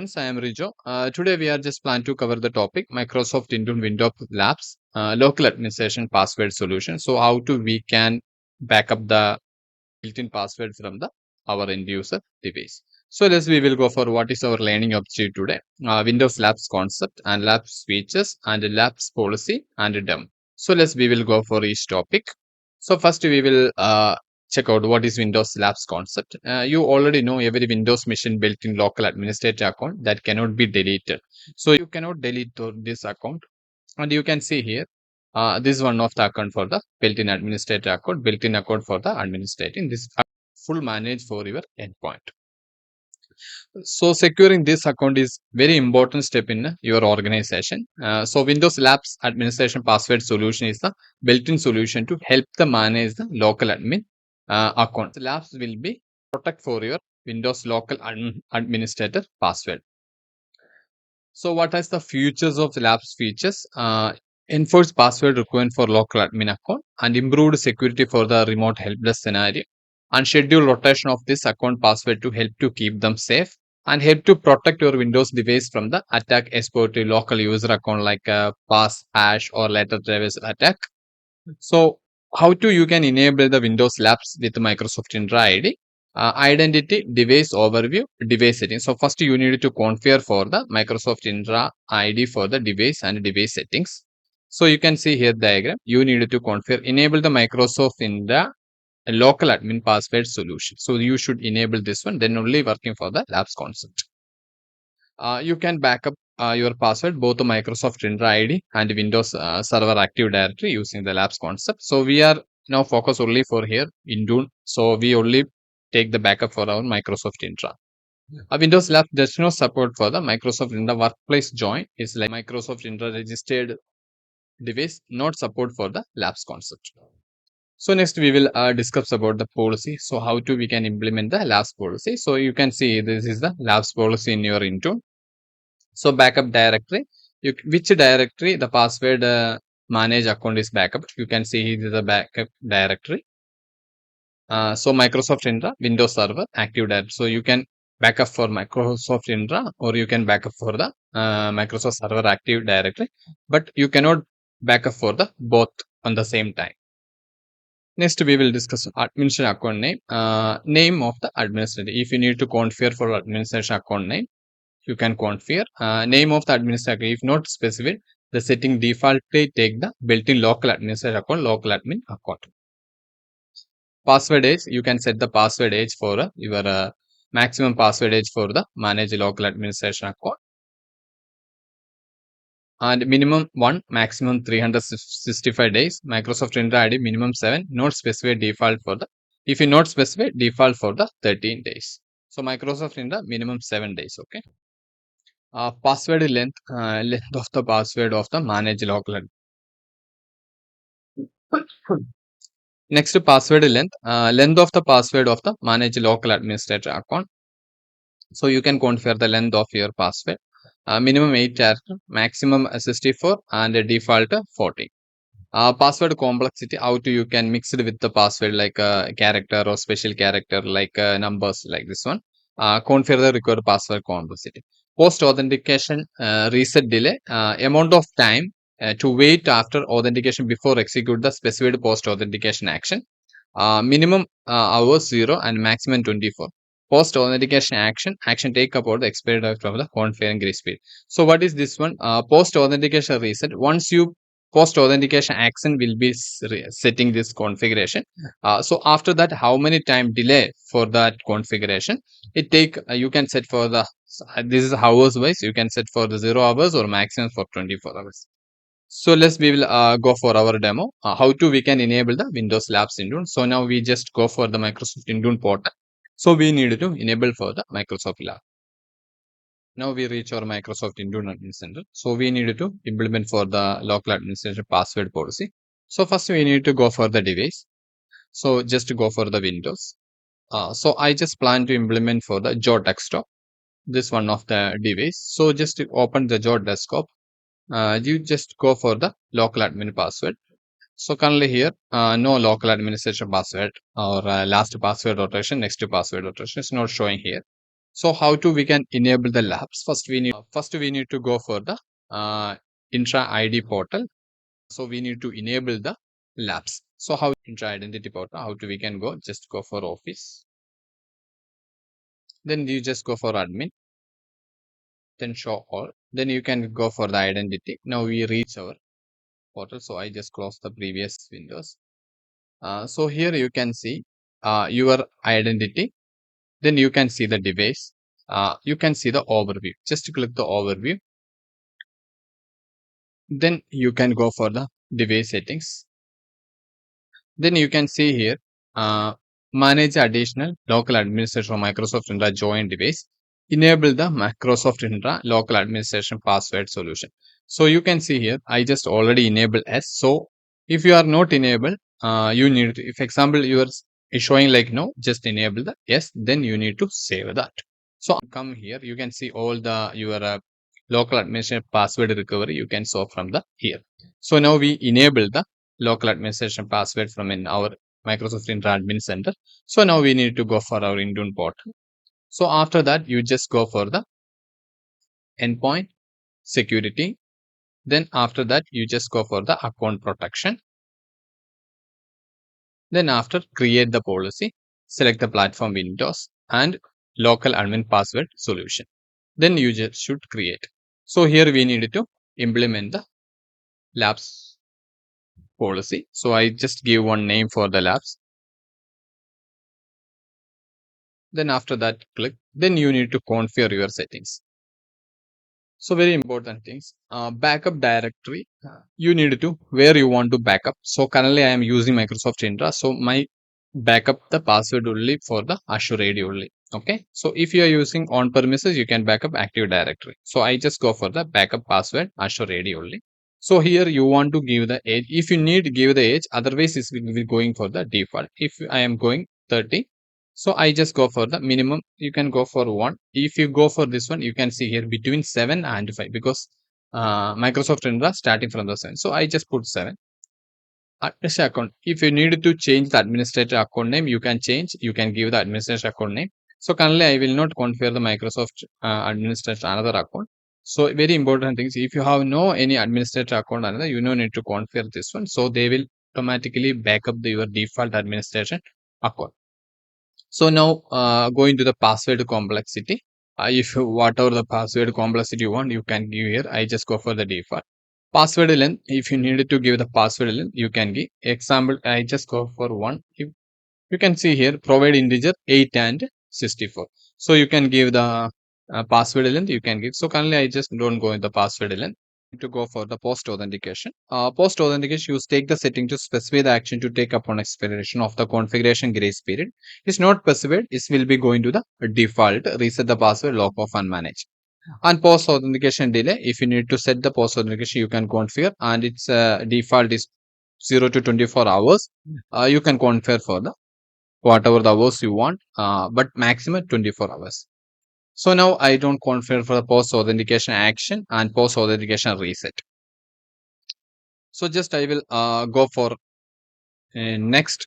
friends, I am Rijo. Today we are just plan to cover the topic Microsoft Intune Windows Labs local administration password solution. So how to we can back up the built-in password from the our end user device. So we will go for what is our learning objective today. Windows Labs concept and Labs features and Labs policy and demo. So we will go for each topic. So first we will check out what is Windows Labs concept. You already know every Windows machine built-in local administrator account that cannot be deleted. So you cannot delete this account, and you can see here this is one of the account for the built-in administrator account, built-in account for the administrating this full manage for your endpoint. So securing this account is very important step in your organization. So Windows Labs administration password solution is the built-in solution to help the manage the local admin account. Labs will be protect for your Windows local administrator password. So what is the features of Labs features? Enforced password requirement for local admin account and improved security for the remote helpless scenario, and schedule rotation of this account password to help to keep them safe and help to protect your Windows device from the attack export to local user account like pass, hash or letter traverse attack. So how to you can enable the Windows Labs with Microsoft Entra ID? Identity, device overview, device settings. So first you need to configure for the Microsoft Entra ID for the device and device settings. So you can see here diagram. You need to configure, enable the Microsoft Entra local admin password solution. So you should enable this one, then only working for the Labs concept. You can backup your password both the Microsoft Entra ID and Windows Server Active Directory using the Labs concept. So we are now focus only for here Intune. So we only take the backup for our Microsoft Entra. Windows Labs does not support for the Microsoft Entra Workplace Join. It's like Microsoft Entra registered device, not support for the Labs concept. So next we will discuss about the policy. So how to we can implement the Labs policy. So you can see this is the Labs policy in your Intune. So backup directory, which directory the password manage account is backup. You can see here is the backup directory. So Microsoft Entra, Windows Server, Active Directory. So you can backup for Microsoft Entra or you can backup for the Microsoft Server Active Directory, but you cannot backup for the both on the same time. Next, we will discuss administration account name. Name of the administrator. If you need to configure for administration account name, you can configure name of the administrator. If not specified, the setting defaultly take the built-in local administrator account, local admin account. Password age, you can set the password age for your maximum password age for the manage local administration account. And minimum 1, maximum 365 days. Microsoft Entra ID minimum 7, not specified default for the, if you not specified default for the 13 days. So Microsoft Entra minimum 7 days, okay. Password length, length of the password of the manage local. Next, password length, length of the password of the manage local administrator account. So you can configure the length of your password. Minimum 8 character, maximum 64 and a default 40. Password complexity, how to you can mix it with the password like a character or special character like numbers like this one. Configure the required password complexity. Post authentication reset delay, amount of time to wait after authentication before execute the specified post authentication action. Minimum hours 0 and maximum 24. Post authentication action take about the expiry date of the configuring grace period. So what is this one? Post authentication reset. Once you post authentication action will be setting this configuration. So after that, how many time delay for that configuration it take? You can set for the this is hours wise. You can set for the 0 hours or maximum for 24 hours. So we will go for our demo. How to we can enable the Windows Labs Intune. So now we just go for the Microsoft Intune portal. So we need to enable for the Microsoft Lab. Now we reach our Microsoft Intune Admin Center. So we need to implement for the local administrator password policy. So first we need to go for the device. So just go for the Windows. So I just plan to implement for the Joe desktop. This one of the device. So just open the Joe desktop. You just go for the local admin password. So currently here, no local administration password or last password rotation, next password rotation is not showing here. So how to we can enable the labs? First we need to go for the uh, Intra ID portal. So we need to enable the labs. So how Intra identity portal? How to we can go? Just go for Office. Then you just go for admin. Then show all. Then you can go for the identity. Now we reach our portal. So I just close the previous windows. So here you can see your identity. Then you can see the device. You can see the overview. Just click the overview. Then you can go for the device settings. Then you can see here, manage additional local administration from Microsoft Intra joint device. Enable the Microsoft Intra local administration password solution. So you can see here, I just already enabled S. So if you are not enabled, you need to, if example yours is showing like no, just enable the yes, then you need to save that. So come here, you can see all the your local administration password recovery you can show from the here. So now we enable the local administration password from in our Microsoft Intra admin center. So now we need to go for our Intune portal. So after that, you just go for the endpoint security. Then after that, you just go for the account protection. Then after create the policy, select the platform Windows and local admin password solution. Then you just should create. So here we need to implement the labs policy. So I just give one name for the labs. Then after that click, then you need to configure your settings. So very important things, backup directory, you need to where you want to backup. So currently I am using Microsoft Intra. So my backup the password only for the Azure AD only. Okay. So if you are using on premises, you can backup Active Directory. So I just go for the backup password Azure AD only. So here you want to give the age. If you need give the age, otherwise it's will be going for the default. If I am going 30, so I just go for the minimum. You can go for 1. If you go for this one, you can see here between 7 and 5 because Microsoft Indra starting from the 7. So I just put 7. Administrator account. If you need to change the administrator account name, you can change. You can give the administrator account name. So currently I will not configure the Microsoft administrator another account. So very important things. If you have no any administrator account another, you no need to configure this one. So they will automatically back up your default administration account. So now going to the password complexity. If whatever the password complexity you want, you can give here. I just go for the default. Password length. If you needed to give the password length, you can give. Example, I just go for 1. If you can see here, provide integer 8 and 64. So you can give the password length. You can give. So currently, I just don't go in the password length. To go for the post authentication. Post authentication, you take the setting to specify the action to take upon expiration of the configuration grace period. It's not specified, it will be going to the default, reset the password, lock off and manage. And post authentication delay, if you need to set the post authentication, you can configure and its default is 0 to 24 hours. You can configure for the whatever the hours you want, but maximum 24 hours. So now I don't configure for the post authentication action and post authentication reset. So just I will go for next.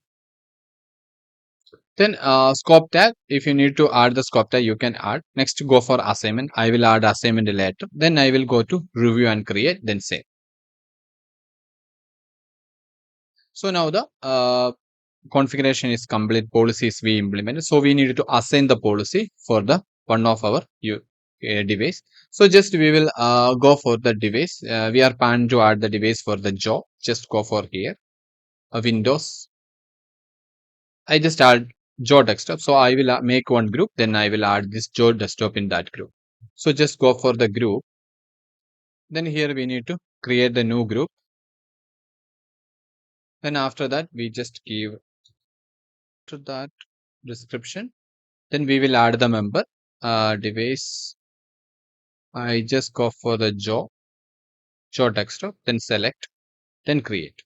Then scope tag. If you need to add the scope tag, you can add. Next, go for assignment. I will add assignment later. Then I will go to review and create. Then save. So now the configuration is complete. Policies we implemented. So we need to assign the policy for the one of our device. So just we will go for the device. We are planning to add the device for the job. Just go for here. Windows. I just add Joe desktop. So I will make one group. Then I will add this Joe desktop in that group. So just go for the group. Then here we need to create the new group. Then after that, we just give to that description. Then we will add the member device. I just go for the Joe desktop. Then select. Then create.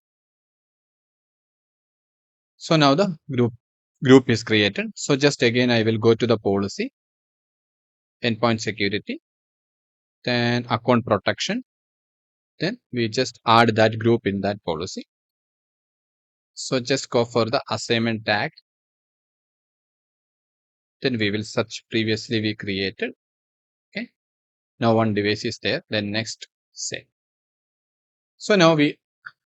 So now the group is created. So just again, I will go to the policy, endpoint security, then account protection. Then we just add that group in that policy. So just go for the assignment tag. Then we will search previously we created. Okay. Now one device is there. Then next save. So now we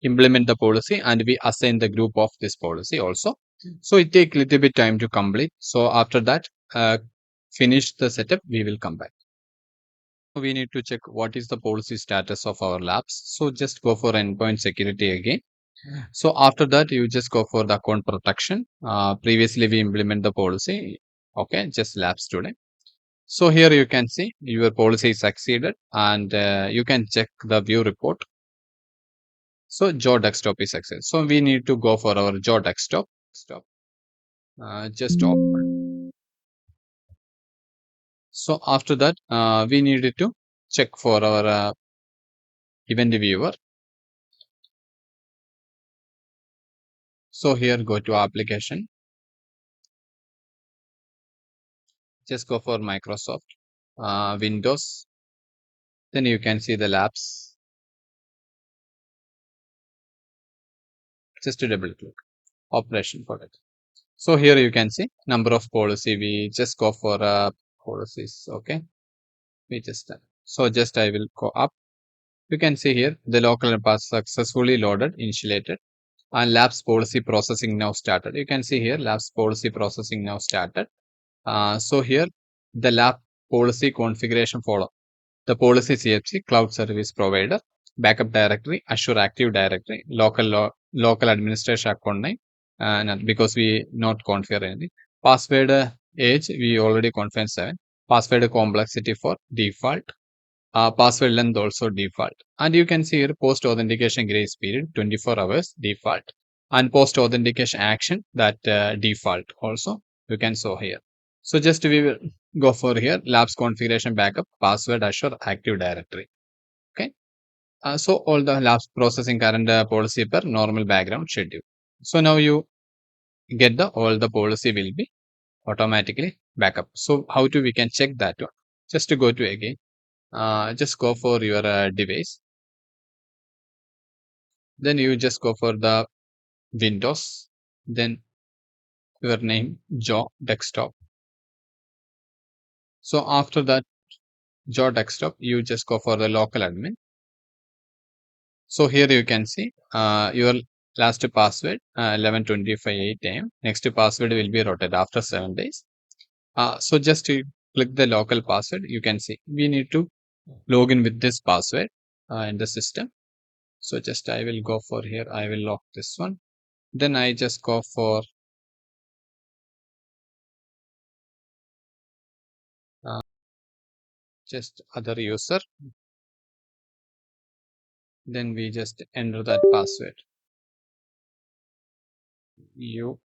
implement the policy and we assign the group of this policy also. So it take little bit time to complete. So after that, finish the setup, we will come back. We need to check what is the policy status of our labs. So just go for endpoint security again. So after that, you just go for the account protection. Previously we implement the policy. Okay, just labs today. So here you can see your policy is succeeded and you can check the view report. So Joe desktop is success. So we need to go for our Joe desktop. Stop. Just open. So after that, we needed to check for our event viewer. So here go to application. Just go for Microsoft Windows. Then you can see the labs. Just to double click operation for it. So here you can see number of policy. We just go for policies. Okay. We just done. So just I will go up. You can see here the local path successfully loaded, initiated, and labs policy processing now started. You can see here labs policy processing now started. So here the lab policy configuration follow. The policy CFC cloud service provider, backup directory, Azure Active Directory, local administration account name, because we not configure anything. Password age we already confirmed 7. Password complexity for default. Password length also default. And you can see here post authentication grace period 24 hours default. And post authentication action that default also you can show here. So just we will go for here labs configuration backup password Azure Active Directory. Okay. So all the labs processing current policy per normal background schedule. So now you get the all the policy will be automatically backup. So how to we can check that one? Just to go to again. Just go for your device. Then you just go for the Windows. Then your name Joe desktop. So after that Joe desktop, you just go for the local admin. So here you can see your last password 11:25 8 a.m. Next password will be rotated after 7 days. So just to click the local password, you can see we need to log in with this password in the system. So just I will go for here. I will lock this one. Then I just go for just other user. Then we just enter that password. You.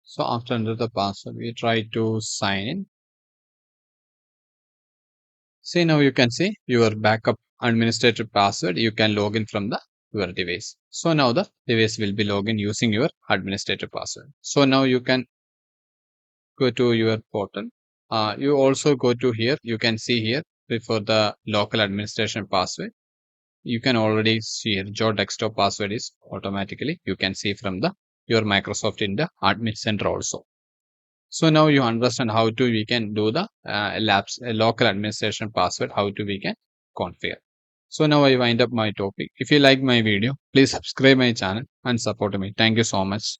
So after enter the password, we try to sign in. See now you can see your backup administrator password. You can log in from the your device. So now the device will be login using your administrator password. So now you can go to your portal. You also go to here. You can see here before the local administration password. You can already see here your desktop password is automatically. You can see from the your Microsoft in the admin center also. So now you understand how to we can do the labs local administration password, how to we can configure. So now I wind up my topic. If you like my video, please subscribe my channel and support me. Thank you so much.